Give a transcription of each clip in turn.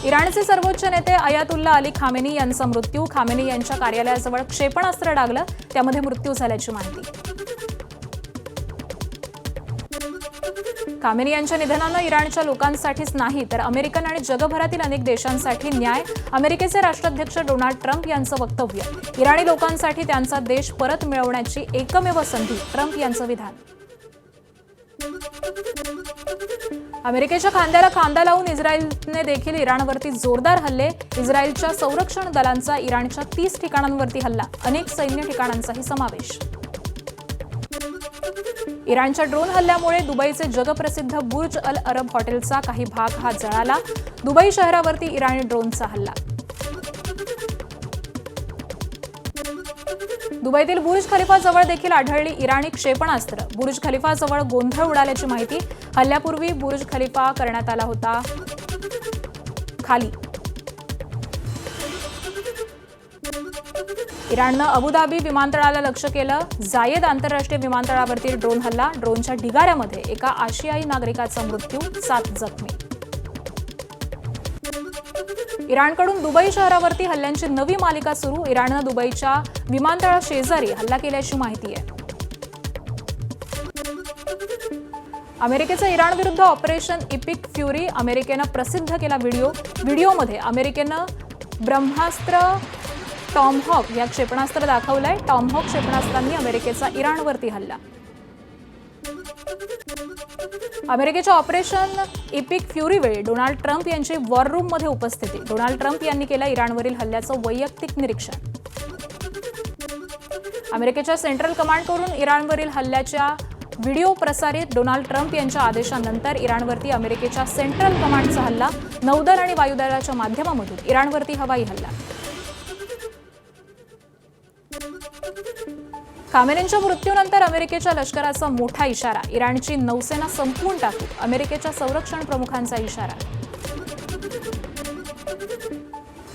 इराणचे सर्वोच्च नेते अयातुल्ला अली खामेनी यांचा मृत्यू. खामेनी यांच्या कार्यालयाजवळ क्षेपणास्त्र डागलं, त्यामध्ये मृत्यू झाल्याची माहिती. खामेनी यांच्या निधनानं इराणच्या लोकांसाठीच नाही तर अमेरिकन आणि जगभरातील अनेक देशांसाठी न्याय. अमेरिकेचे राष्ट्राध्यक्ष डोनाल्ड ट्रम्प यांचं वक्तव्य. इराणी लोकांसाठी त्यांचा देश परत मिळवण्याची एकमेव संधी, ट्रम्प यांचं विधान. अमेरिकेच्या खांद्याला खांदा लावून इस्रायलने देखील इराणवरती जोरदार हल्ले. इस्रायलच्या संरक्षण दलांचा इराणच्या 30 ठिकाणांवरती हल्ला, अनेक सैन्य ठिकाणांचाही समावेश. इराणच्या ड्रोन हल्ल्यामुळे दुबईचे जगप्रसिद्ध बुर्ज अल अरब हॉटेलचा काही भाग हा जळाला. दुबई शहरावरती इराणी ड्रोनचा हल्ला. दुबईतील बुर्ज खलिफाजवळ देखील आढळली इराणी क्षेपणास्त्र. बुर्ज खलिफाजवळ गोंधळ उडाल्याची माहिती. हल्ल्यापूर्वी बुर्ज खलिफा करण्यात आला होता खाली. इराणनं अबुधाबी विमानतळाला लक्ष्य केलं. जायेद आंतरराष्ट्रीय विमानतळावरती ड्रोन हल्ला. ड्रोनच्या ढिगाऱ्यामध्ये एका आशियाई नागरिकाचा मृत्यू, 7 जखमी. इराणकडून दुबई शहरावरती हल्ल्यांची नवी मालिका सुरू. इराणनं दुबईच्या विमानतळाशेजारी हल्ला केल्याची माहिती आहे. अमेरिकेचं इराणविरुद्ध ऑपरेशन इपिक फ्युरी. अमेरिकेनं प्रसिद्ध केला व्हिडिओ. व्हिडिओमध्ये अमेरिकेनं ब्रह्मास्त्र टॉमहॉक या क्षेपणास्त्र दाखवलंय. टॉमहॉक क्षेपणास्त्रांनी अमेरिकेचा इराणवरती हल्ला. अमेरिकेच्या ऑपरेशन इपिक फ्युरीवेळी डोनाल्ड ट्रम्प यांची वॉर रूममध्ये उपस्थिती. डोनाल्ड ट्रम्प यांनी केलं इराणवरील हल्ल्याचं वैयक्तिक निरीक्षण. अमेरिकेच्या सेंट्रल कमांडकडून इराणवरील हल्ल्याच्या व्हिडिओ प्रसारित. डोनाल्ड ट्रम्प यांच्या आदेशानंतर इराणवरती अमेरिकेच्या सेंट्रल कमांडचा हल्ला. नौदल आणि वायुदलाच्या माध्यमामधून इराणवरती हवाई हल्ला. खामेनींच्या मृत्यूनंतर अमेरिकेच्या लष्कराचा मोठा इशारा. इराणची नौसेना संपवून टाकू, अमेरिकेच्या संरक्षण प्रमुखांचा इशारा.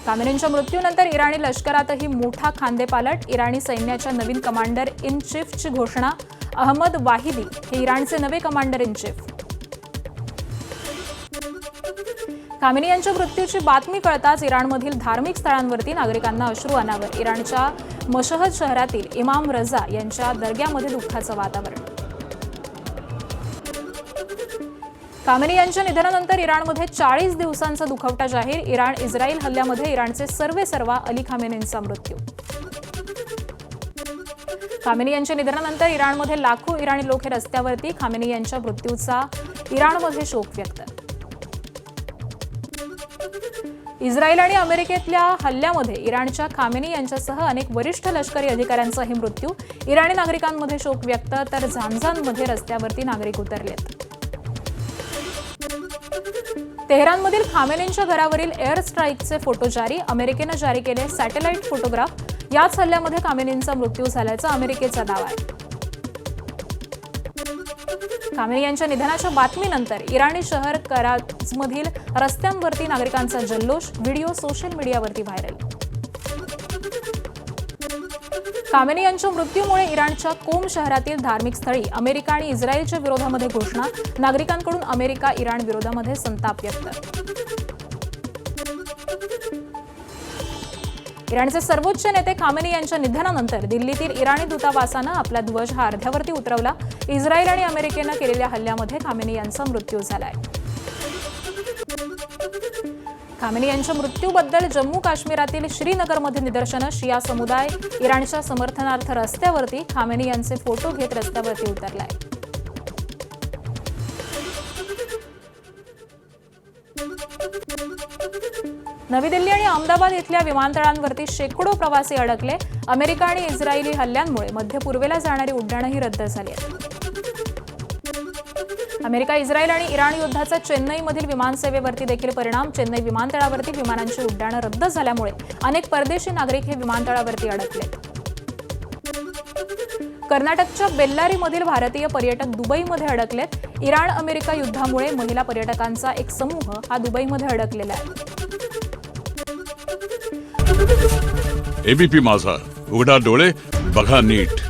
खामेनींच्या मृत्यूनंतर इराणी लष्करातही मोठा खांदेपालट. इराणी सैन्याच्या नवीन कमांडर इन चीफची घोषणा. अहमद वाहिदी हे इराणचे नवे कमांडर इन चीफ. खामेनी यांच्या मृत्यूची बातमी कळताच इराणमधील धार्मिक स्थळांवरती नागरिकांना अश्रू अनावर. इराणच्या मशहद शहरातील इमाम रजा यांच्या दर्ग्यामध्ये दुःखाचं वातावरण. खामेनी यांच्या निधनानंतर इराणमध्ये 40 दिवसांचा दुखवटा जाहीर. इराण इस्रायल हल्ल्यामध्ये इराणचे सर्वेसर्वा अली खामेनींचा मृत्यू. खामेनी यांच्या निधनानंतर इराणमध्ये लाखो इराणी लोक हे रस्त्यावरती. खामेनी यांच्या मृत्यूचा इराणमध्ये शोक व्यक्त. इस्रायल आणि अमेरिकेतल्या हल्ल्यामध्ये इराणच्या खामेनी यांच्यासह अनेक वरिष्ठ लष्करी अधिकाऱ्यांचाही मृत्यू. इराणी नागरिकांमध्ये शोक व्यक्त तर झांझानमध्ये रस्त्यावरती नागरिक उतरलेत. तेहरानमधील खामेनींच्या घरावरील एअर स्ट्राईकचे फोटो जारी. अमेरिकेनं जारी केले सॅटेलाइट फोटोग्राफ. याच हल्ल्यामध्ये खामेनींचा मृत्यू झाल्याचा अमेरिकेचा दावा आहे. खामेनी यांच्या निधनाच्या बातमीनंतर इराणी शहर कराचमधील रस्त्यांवरती नागरिकांचा जल्लोष. व्हिडिओ सोशल मीडियावरती व्हायरल. खामेनी यांच्या मृत्यूमुळे इराणच्या कोम शहरातील धार्मिक स्थळी अमेरिका आणि इस्रायलच्या विरोधामध्ये घोषणा. नागरिकांकडून अमेरिका इराण विरोधामध्ये संताप व्यक्त. इराणचे सर्वोच्च नेते खामेनी यांच्या निधनानंतर दिल्लीतील इराणी दूतावासानं आपला ध्वज हा अर्ध्यावरती उतरवला. इस्रायल आणि अमेरिकेनं केलेल्या हल्ल्यामध्ये खामेनी यांचा मृत्यू झालाय. खामेनी यांच्या मृत्यूबद्दल जम्मू काश्मीरातील श्रीनगरमध्ये निदर्शनं. शिया समुदाय इराणच्या समर्थनार्थ रस्त्यावरती. खामेनी यांचे फोटो घेत रस्त्यावरती उतरलाय. नवी दिल्ली आणि अहमदाबाद इथल्या विमानतळांवरती शेकडो प्रवासी अडकले. अमेरिका आणि इस्रायली हल्ल्यांमुळे मध्य पूर्वेला जाणारी उड्डाणंही रद्द झाली आहेत. अमेरिका, इस्रायल आणि इराण युद्धाचा चेन्नईमधील विमानसेवेवरती देखील परिणाम. चेन्नई विमानतळावरती विमानांची उड्डाणं रद्द झाल्यामुळे अनेक परदेशी नागरिक हे विमानतळावरती अडकले. कर्नाटकच्या बेल्लारीमधील भारतीय पर्यटक दुबईमध्ये अडकलेत. इराण अमेरिका युद्धामुळे महिला पर्यटकांचा एक समूह हा दुबईमध्ये अडकलेला आहे. एबीपी माझा, उघडा डोळे बघा नीट.